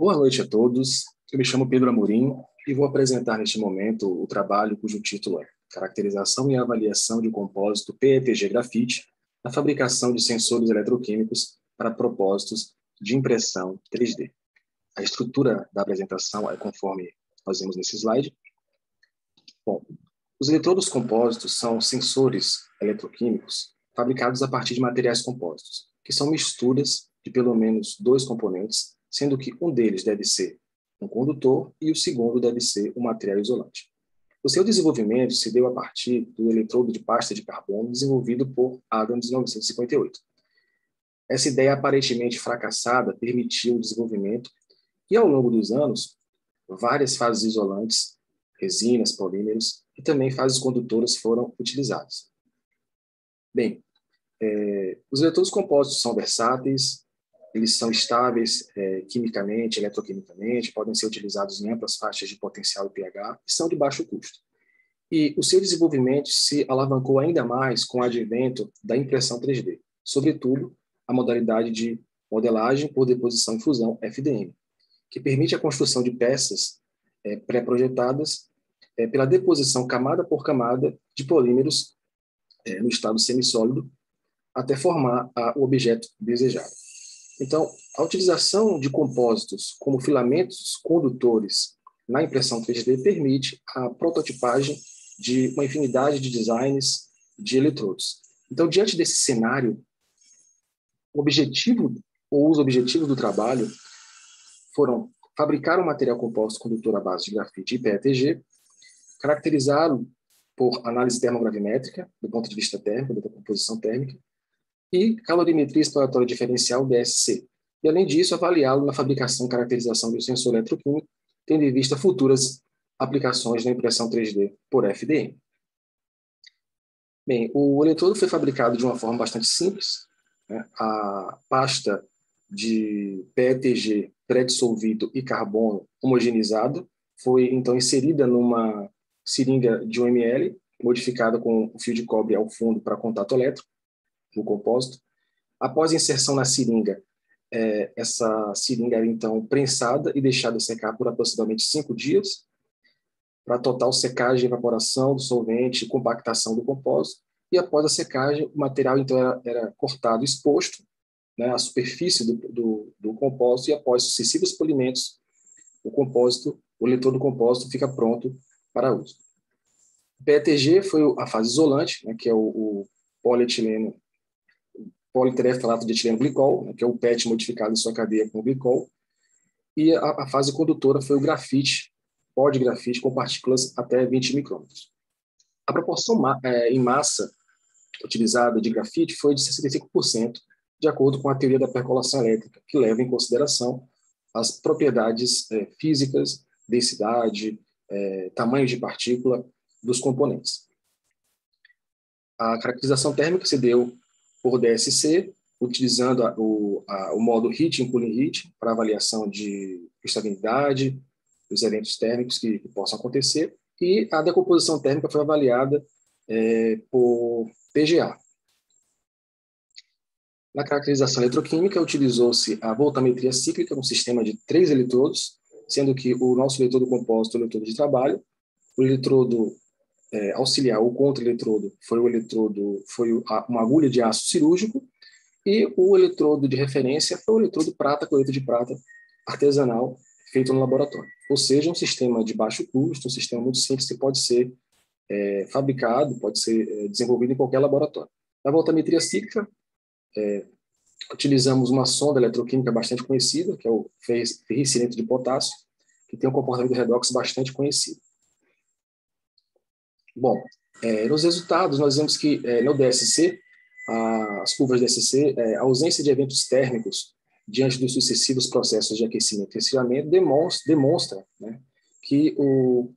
Boa noite a todos. Eu me chamo Pedro Amorim e vou apresentar neste momento o trabalho cujo título é Caracterização e Avaliação de Compósito PETG Grafite na fabricação de sensores eletroquímicos para propósitos de impressão 3D. A estrutura da apresentação é conforme nós vemos nesse slide. Bom, os eletrodos compósitos são sensores eletroquímicos fabricados a partir de materiais compósitos, que são misturas de pelo menos dois componentes, sendo que um deles deve ser um condutor e o segundo deve ser um material isolante. O seu desenvolvimento se deu a partir do eletrodo de pasta de carbono desenvolvido por Adams em 1958. Essa ideia aparentemente fracassada permitiu o desenvolvimento e, ao longo dos anos, várias fases isolantes, resinas, polímeros e também fases condutoras foram utilizadas. Bem, os eletrodos compósitos são versáteis, eles são estáveis quimicamente, eletroquimicamente, podem ser utilizados em amplas faixas de potencial e pH e são de baixo custo. E o seu desenvolvimento se alavancou ainda mais com o advento da impressão 3D, sobretudo a modalidade de modelagem por deposição e fusão, FDM, que permite a construção de peças pré-projetadas pela deposição camada por camada de polímeros no estado semissólido até formar o objeto desejado. Então, a utilização de compósitos como filamentos condutores na impressão 3D permite a prototipagem de uma infinidade de designs de eletrodos. Então, diante desse cenário, os objetivos do trabalho foram fabricar um material composto condutor à base de grafite e PETG, caracterizá-lo por análise termogravimétrica, do ponto de vista térmico, da composição térmica, e calorimetria exploratória diferencial, DSC. E, além disso, avaliá-lo na fabricação e caracterização do sensor eletroquímico, tendo em vista futuras aplicações na impressão 3D por FDM. Bem, o eletrodo foi fabricado de uma forma bastante simples, né? A pasta de PETG pré-dissolvido e carbono homogeneizado foi, então, inserida numa seringa de 1 ml, modificada com o fio de cobre ao fundo para contato elétrico, no compósito. Após a inserção na seringa, essa seringa era então prensada e deixada secar por aproximadamente 5 dias, para total secagem, evaporação do solvente, compactação do compósito, e após a secagem, o material então era cortado, exposto, né, à superfície do compósito, e após sucessivos polimentos, o eletrodo compósito fica pronto para uso. O PETG foi a fase isolante, né, que é o polietileno, politerefalato de etileno glicol, né, que é o PET modificado em sua cadeia com glicol, e a fase condutora foi o grafite, pó de grafite com partículas até 20 micrômetros. A proporção em massa utilizada de grafite foi de 65%, de acordo com a teoria da percolação elétrica, que leva em consideração as propriedades físicas, densidade, tamanho de partícula dos componentes. A caracterização térmica se deu por DSC, utilizando o modo Heat and Cooling Heat para avaliação de estabilidade, dos eventos térmicos que possam acontecer, e a decomposição térmica foi avaliada por PGA. Na caracterização eletroquímica, utilizou-se a voltametria cíclica, um sistema de 3 eletrodos, sendo que o nosso eletrodo compósito é o eletrodo de trabalho, o eletrodo auxiliar, o contra-eletrodo, foi uma agulha de aço cirúrgico, e o eletrodo de referência foi o eletrodo prata, colheita de prata artesanal, feito no laboratório. Ou seja, um sistema de baixo custo, um sistema muito simples que pode ser fabricado, pode ser desenvolvido em qualquer laboratório. Na voltametria cíclica, utilizamos uma sonda eletroquímica bastante conhecida, que é o ferricilento de potássio, que tem um comportamento redox bastante conhecido. Bom, nos resultados, nós vemos que no DSC, as curvas DSC, a ausência de eventos térmicos diante dos sucessivos processos de aquecimento e resfriamento demonstra, né, que o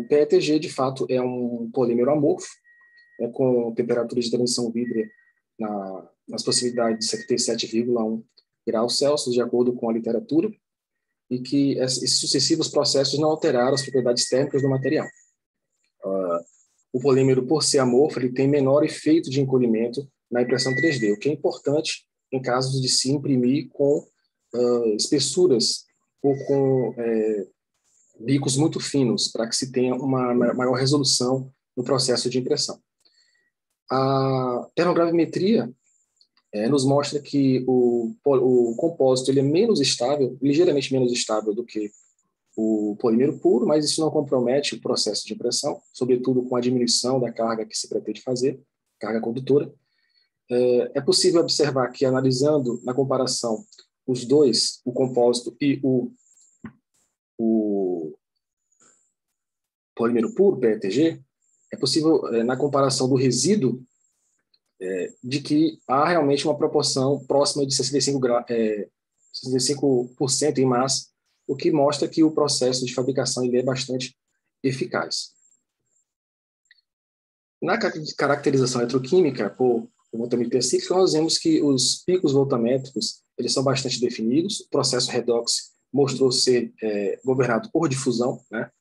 PETG, de fato, é um polímero amorfo, né, com temperatura de transição vítrea nas proximidades de 77,1 graus Celsius, de acordo com a literatura, e que esses sucessivos processos não alteraram as propriedades térmicas do material. O polímero, por ser amorfo, ele tem menor efeito de encolhimento na impressão 3D, o que é importante em casos de se imprimir com espessuras ou com bicos muito finos, para que se tenha uma maior resolução no processo de impressão. A termogravimetria nos mostra que o compósito ele é menos estável, ligeiramente menos estável do que o polímero puro, mas isso não compromete o processo de impressão, sobretudo com a diminuição da carga que se pretende fazer, carga condutora. É possível observar que, analisando na comparação os dois, o compósito e o polímero puro, PETG, é possível, na comparação do resíduo, de que há realmente uma proporção próxima de 65% em massa, o que mostra que o processo de fabricação ele é bastante eficaz. Na caracterização eletroquímica por voltametria cíclica, nós vemos que os picos voltamétricos eles são bastante definidos. O processo redox mostrou ser governado por difusão, né?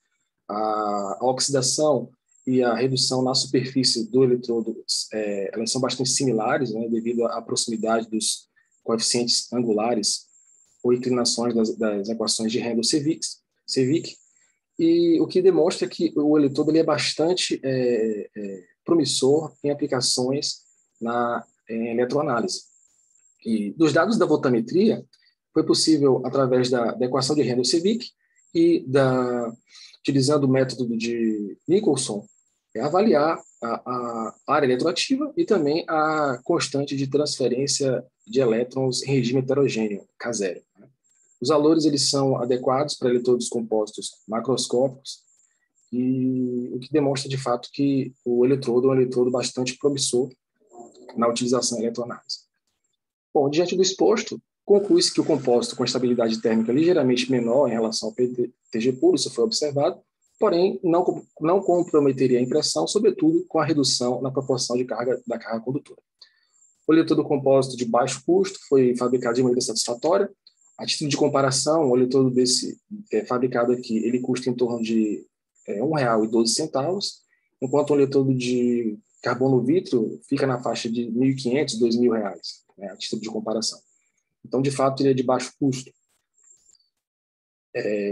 A oxidação e a redução na superfície do eletrodo elas são bastante similares, né? Devido à proximidade dos coeficientes angulares ou inclinações das equações de Randall-Sevick, e o que demonstra que o eletrodo ele é bastante promissor em aplicações em eletroanálise. E dos dados da voltametria, foi possível, através da equação de Randall-Sevick e utilizando o método de Nicholson, avaliar a área eletroativa e também a constante de transferência de elétrons em regime heterogêneo, K0. Os valores eles são adequados para eletrodos compostos macroscópicos, e o que demonstra de fato que o eletrodo é um eletrodo bastante promissor na utilização em eletroanálise. Bom, diante do exposto, conclui-se que o compósito com estabilidade térmica ligeiramente menor em relação ao PETG puro, isso foi observado, porém não comprometeria a impressão, sobretudo com a redução na proporção de da carga condutora. O eletrodo compósito de baixo custo foi fabricado de maneira satisfatória. A título de comparação, o eletrodo desse fabricado aqui, ele custa em torno de R$1,12, enquanto o eletrodo de carbono vítreo fica na faixa de R$1.500, R$2.000, né, a título de comparação. Então, de fato, ele é de baixo custo.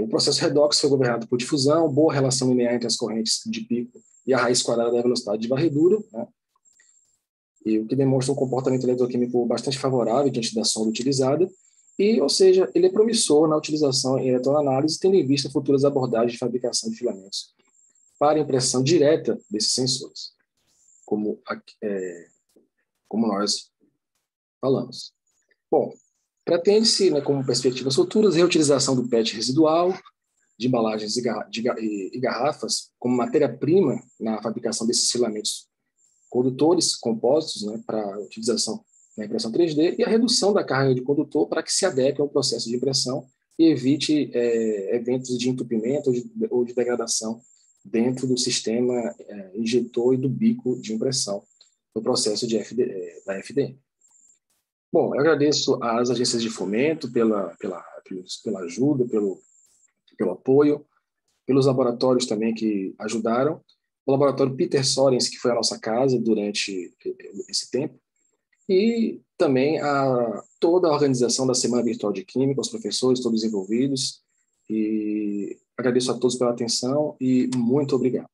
O processo redox foi governado por difusão, boa relação linear entre as correntes de pico e a raiz quadrada da velocidade de varredura, né, e o que demonstra um comportamento eletroquímico bastante favorável diante da sonda utilizada, ou seja, ele é promissor na utilização em eletroanálise, tendo em vista futuras abordagens de fabricação de filamentos para impressão direta desses sensores, como nós falamos. Bom, pretende-se, né, como perspectivas futuras, reutilização do PET residual, de embalagens e garrafas, como matéria-prima na fabricação desses filamentos condutores compósitos, né, para utilização na impressão 3D, e a redução da carga de condutor para que se adeque ao processo de impressão e evite eventos de entupimento ou de degradação dentro do sistema injetor e do bico de impressão no processo da FDM. Bom, eu agradeço às agências de fomento pela ajuda, pelo apoio, pelos laboratórios também que ajudaram, o laboratório Peter Sorens, que foi a nossa casa durante esse tempo, e também toda a organização da Semana Virtual de Química, os professores, todos envolvidos, e agradeço a todos pela atenção e muito obrigado.